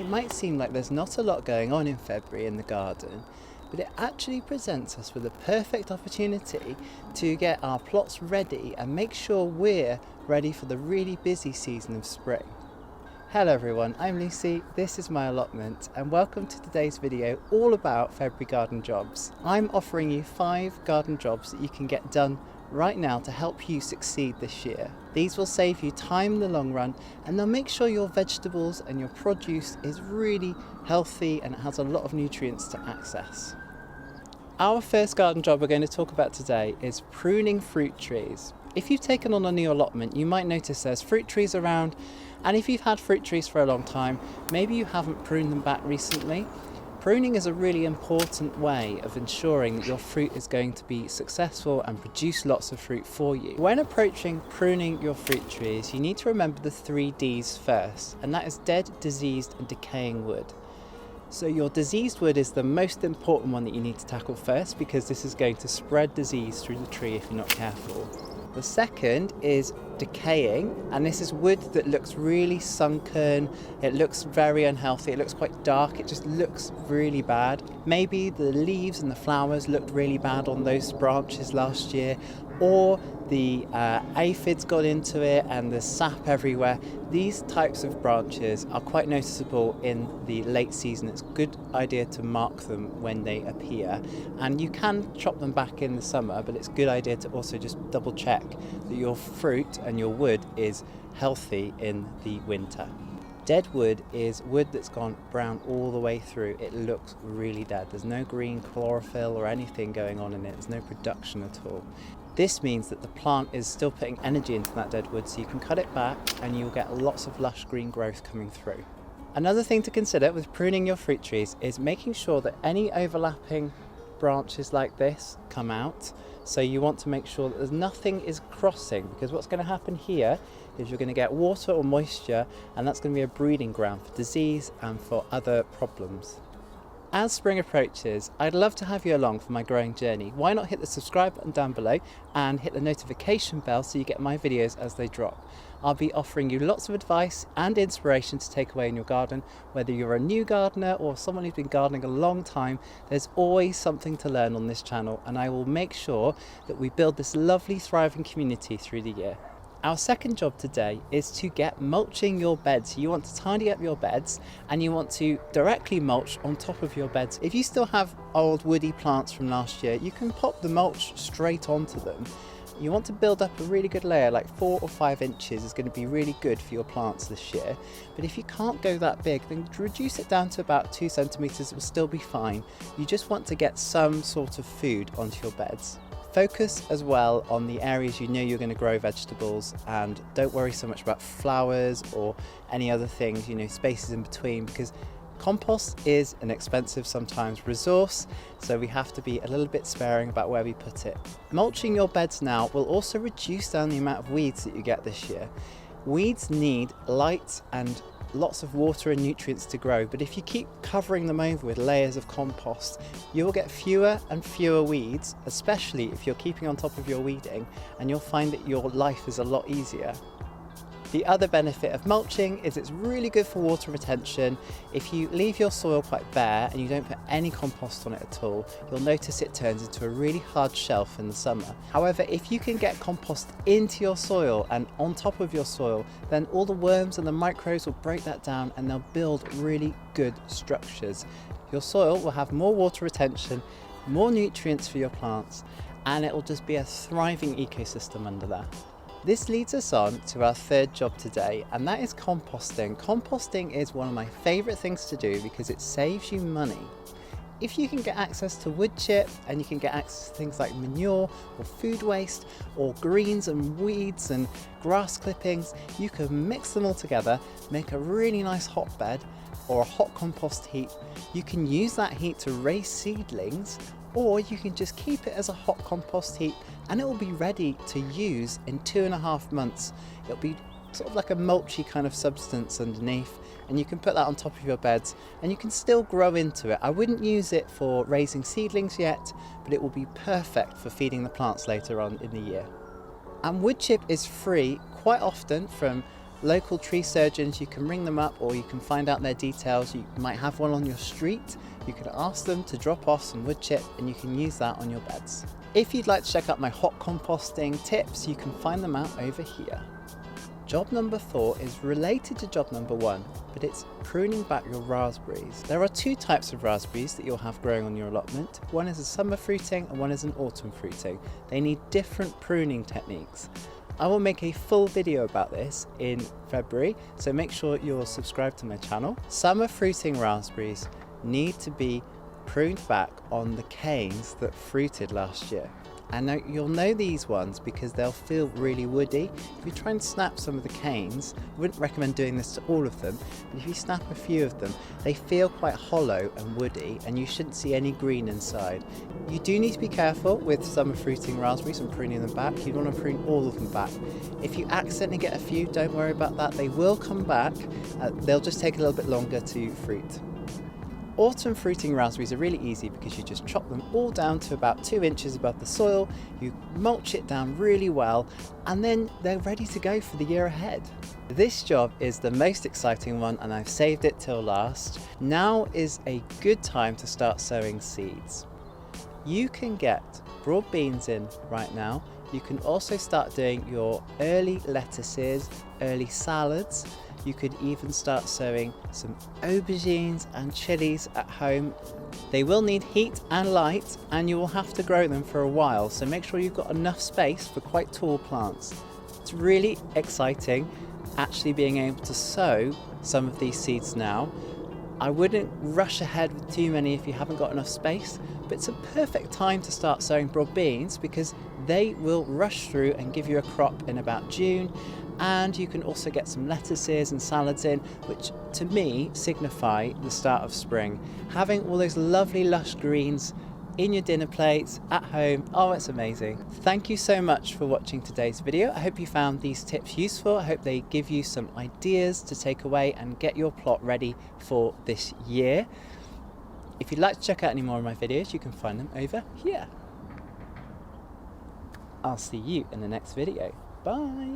might seem like there's not a lot going on in February in the garden, but it actually presents us with a perfect opportunity to get our plots ready and make sure we're ready for the really busy season of spring. Hello everyone, I'm Lucy, this is my allotment, and welcome to today's video all about February garden jobs. I'm offering you 5 garden jobs that you can get done right now to help you succeed this year. These will save you time in the long run, and they'll make sure your vegetables and your produce is really healthy and it has a lot of nutrients to access. Our first garden job we're going to talk about today is pruning fruit trees. If you've taken on a new allotment, you might notice there's fruit trees around, and if you've had fruit trees for a long time, maybe you haven't pruned them back recently. Pruning is a really important way of ensuring that your fruit is going to be successful and produce lots of fruit for you. When approaching pruning your fruit trees, you need to remember the 3 Ds first, and that is dead, diseased and decaying wood. So your diseased wood is the most important one that you need to tackle first, because this is going to spread disease through the tree if you're not careful. The second is decaying, and this is wood that looks really sunken, it looks very unhealthy, it looks quite dark, it just looks really bad. Maybe the leaves and the flowers looked really bad on those branches last year, or the aphids got into it and there's sap everywhere. These types of branches are quite noticeable in the late season. It's a good idea to mark them when they appear, and you can chop them back in the summer, but it's a good idea to also just double check that your fruit and your wood is healthy in the winter. Dead wood is wood that's gone brown all the way through. It looks really dead. There's no green chlorophyll or anything going on in it. There's no production at all. This means that the plant is still putting energy into that dead wood, so you can cut it back and you'll get lots of lush green growth coming through. Another thing to consider with pruning your fruit trees is making sure that any overlapping branches like this come out. So you want to make sure that there's nothing is crossing, because what's going to happen here is you're going to get water or moisture, and that's going to be a breeding ground for disease and for other problems. As spring approaches, I'd love to have you along for my growing journey. Why not hit the subscribe button down below and hit the notification bell so you get my videos as they drop. I'll be offering you lots of advice and inspiration to take away in your garden. Whether you're a new gardener or someone who's been gardening a long time, there's always something to learn on this channel, and I will make sure that we build this lovely, thriving community through the year. Our second job today is to get mulching your beds. You want to tidy up your beds, and you want to directly mulch on top of your beds. If you still have old woody plants from last year, you can pop the mulch straight onto them. You want to build up a really good layer, like 4 or 5 inches is going to be really good for your plants this year. But if you can't go that big, then reduce it down to about 2 centimeters, it will still be fine. You just want to get some sort of food onto your beds. Focus as well on the areas you know you're going to grow vegetables, and don't worry so much about flowers or any other things, spaces in between, because compost is an expensive sometimes resource, so we have to be a little bit sparing about where we put it. Mulching your beds now will also reduce down the amount of weeds that you get this year. Weeds need light and lots of water and nutrients to grow, but if you keep covering them over with layers of compost, you will get fewer and fewer weeds, especially if you're keeping on top of your weeding, and you'll find that your life is a lot easier. The other benefit of mulching is it's really good for water retention. If you leave your soil quite bare and you don't put any compost on it at all, you'll notice it turns into a really hard shelf in the summer. However, if you can get compost into your soil and on top of your soil, then all the worms and the microbes will break that down and they'll build really good structures. Your soil will have more water retention, more nutrients for your plants, and it will just be a thriving ecosystem under there. This leads us on to our third job today, and that is composting. Composting is one of my favourite things to do because it saves you money. If you can get access to wood chip, and you can get access to things like manure or food waste or greens and weeds and grass clippings, you can mix them all together, make a really nice hotbed or a hot compost heap. You can use that heat to raise seedlings, or you can just keep it as a hot compost heap and it will be ready to use in 2.5 months. It'll be sort of like a mulchy kind of substance underneath, and you can put that on top of your beds and you can still grow into it. I wouldn't use it for raising seedlings yet, but it will be perfect for feeding the plants later on in the year. And wood chip is free quite often from local tree surgeons, you can ring them up or you can find out their details. You might have one on your street. You can ask them to drop off some wood chip and you can use that on your beds. If you'd like to check out my hot composting tips, you can find them out over here. Job number 4 is related to job number 1, but it's pruning back your raspberries. There are 2 types of raspberries that you'll have growing on your allotment. One is a summer fruiting and one is an autumn fruiting. They need different pruning techniques. I will make a full video about this in February, so make sure you're subscribed to my channel. Summer fruiting raspberries need to be pruned back on the canes that fruited last year. And now you'll know these ones because they'll feel really woody. If you try and snap some of the canes, I wouldn't recommend doing this to all of them, but if you snap a few of them, they feel quite hollow and woody and you shouldn't see any green inside. You do need to be careful with summer fruiting raspberries and pruning them back. You want to prune all of them back. If you accidentally get a few, don't worry about that. They will come back. They'll just take a little bit longer to fruit. Autumn fruiting raspberries are really easy because you just chop them all down to about 2 inches above the soil, you mulch it down really well, and then they're ready to go for the year ahead. This job is the most exciting one and I've saved it till last. Now is a good time to start sowing seeds. You can get broad beans in right now. You can also start doing your early lettuces, early salads. You could even start sowing some aubergines and chilies at home. They will need heat and light and you will have to grow them for a while, so make sure you've got enough space for quite tall plants. It's really exciting actually being able to sow some of these seeds now. I wouldn't rush ahead with too many if you haven't got enough space, but it's a perfect time to start sowing broad beans because they will rush through and give you a crop in about June. And you can also get some lettuces and salads in, which to me signify the start of spring. Having all those lovely lush greens in your dinner plates at home, oh, it's amazing. Thank you so much for watching today's video. I hope you found these tips useful. I hope they give you some ideas to take away and get your plot ready for this year. If you'd like to check out any more of my videos, you can find them over here. I'll see you in the next video. Bye.